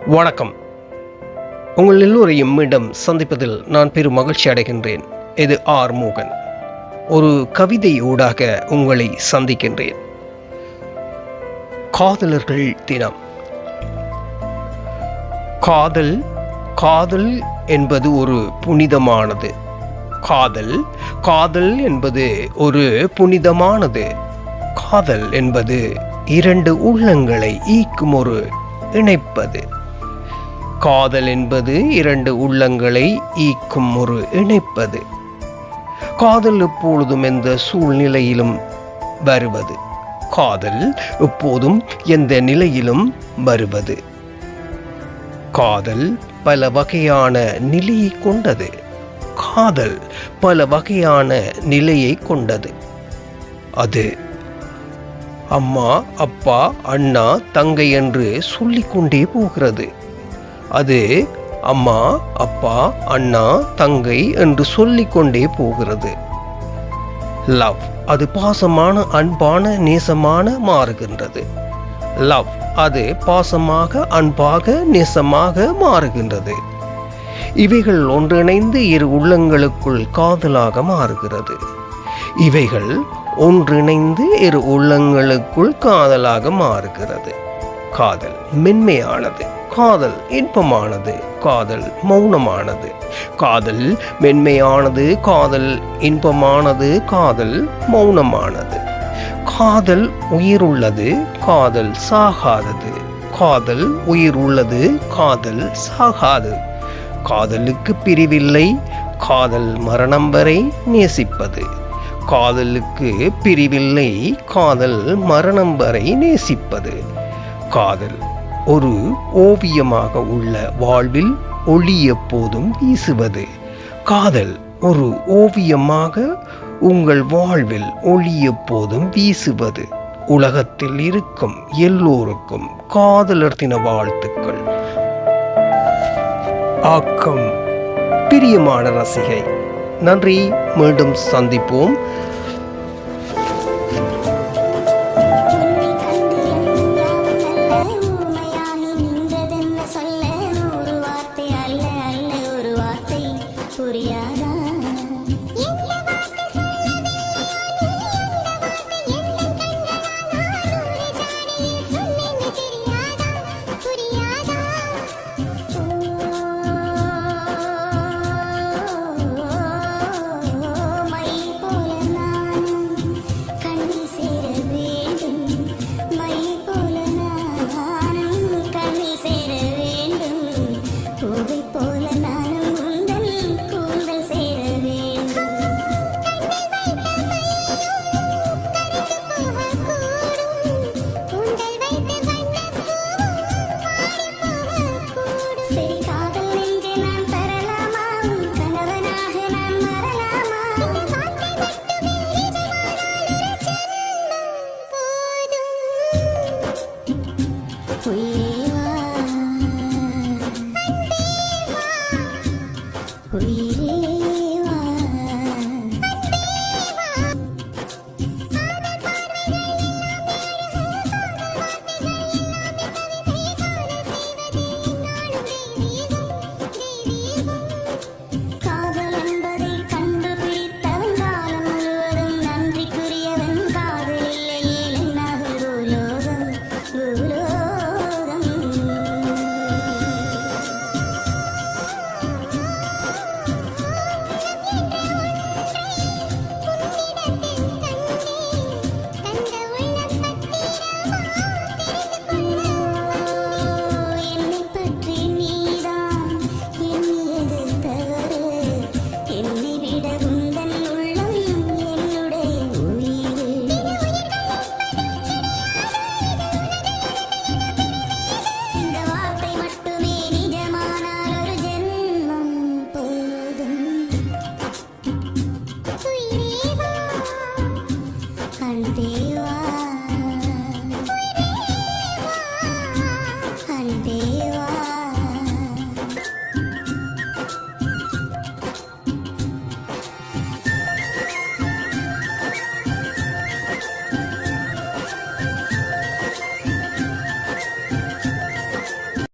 வணக்கம். உங்கள் எல்லோரையும் மீண்டும் சந்திப்பதில் நான் பெரும் மகிழ்ச்சி அடைகின்றேன். இது ஆர் மோகன். ஒரு கவிதை ஊடாக உங்களை சந்திக்கின்றேன். காதலர்கள் தினம். காதல் காதல் என்பது ஒரு புனிதமானது. காதல் என்பது ஒரு புனிதமானது. காதல் என்பது இரண்டு உள்ளங்களை ஈக்கும் ஒரு இணைப்பது. காதல் என்பது இரண்டு உள்ளங்களை ஈக்கும் ஒரு இணைப்பது. காதல் எப்பொழுதும் எந்த சூழ்நிலையிலும் வருவது. காதல் எப்போதும் எந்த நிலையிலும் வருவது. காதல் பல வகையான நிலையை கொண்டது. காதல் பல வகையான நிலையை கொண்டது. அது அம்மா, அப்பா, அண்ணா, தங்கை என்று சொல்லிக்கொண்டே போகிறது. அது அம்மா, அப்பா, அண்ணா, தங்கை என்று சொல்லிக்கொண்டே போகிறது. லவ் அது பாசமான, அன்பான, நேசமான மாறுகின்றது. லவ் அது பாசமாக, அன்பாக, நேசமாக மாறுகின்றது. இவைகள் ஒன்றிணைந்து இரு உள்ளங்களுக்குள் காதலாக மாறுகிறது. இவைகள் ஒன்றிணைந்து இரு உள்ளங்களுக்குள் காதலாக மாறுகிறது. காதல் மென்மையானது. காதல் இன்பமானது. காதல் மௌனமானது. காதல் மென்மையானது. காதல் இன்பமானது. காதல் மௌனமானது. காதல் உயிர் உள்ளது. காதல் சாகாதது. காதல் உயிர் உள்ளது. காதல் சாகாது. காதலுக்கு பிரிவில்லை. காதல் மரணம் வரை நேசிப்பது. காதலுக்கு பிரிவில்லை. காதல் மரணம் வரை நேசிப்பது. காதல் ஒரு ஓவியமாக உள்ள வாழ்வில் ஒளி எப்போதும் வீசுவது. காதல் ஒரு ஓவியமாக உங்கள் வாழ்வில் ஒளி எப்போதும் வீசுவது. உலகத்தில் இருக்கும் எல்லோருக்கும் காதலர் தின வாழ்த்துக்கள். ஆக்கம் பிரியமான ரசிகை. நன்றி. மீண்டும் சந்திப்போம். Dewa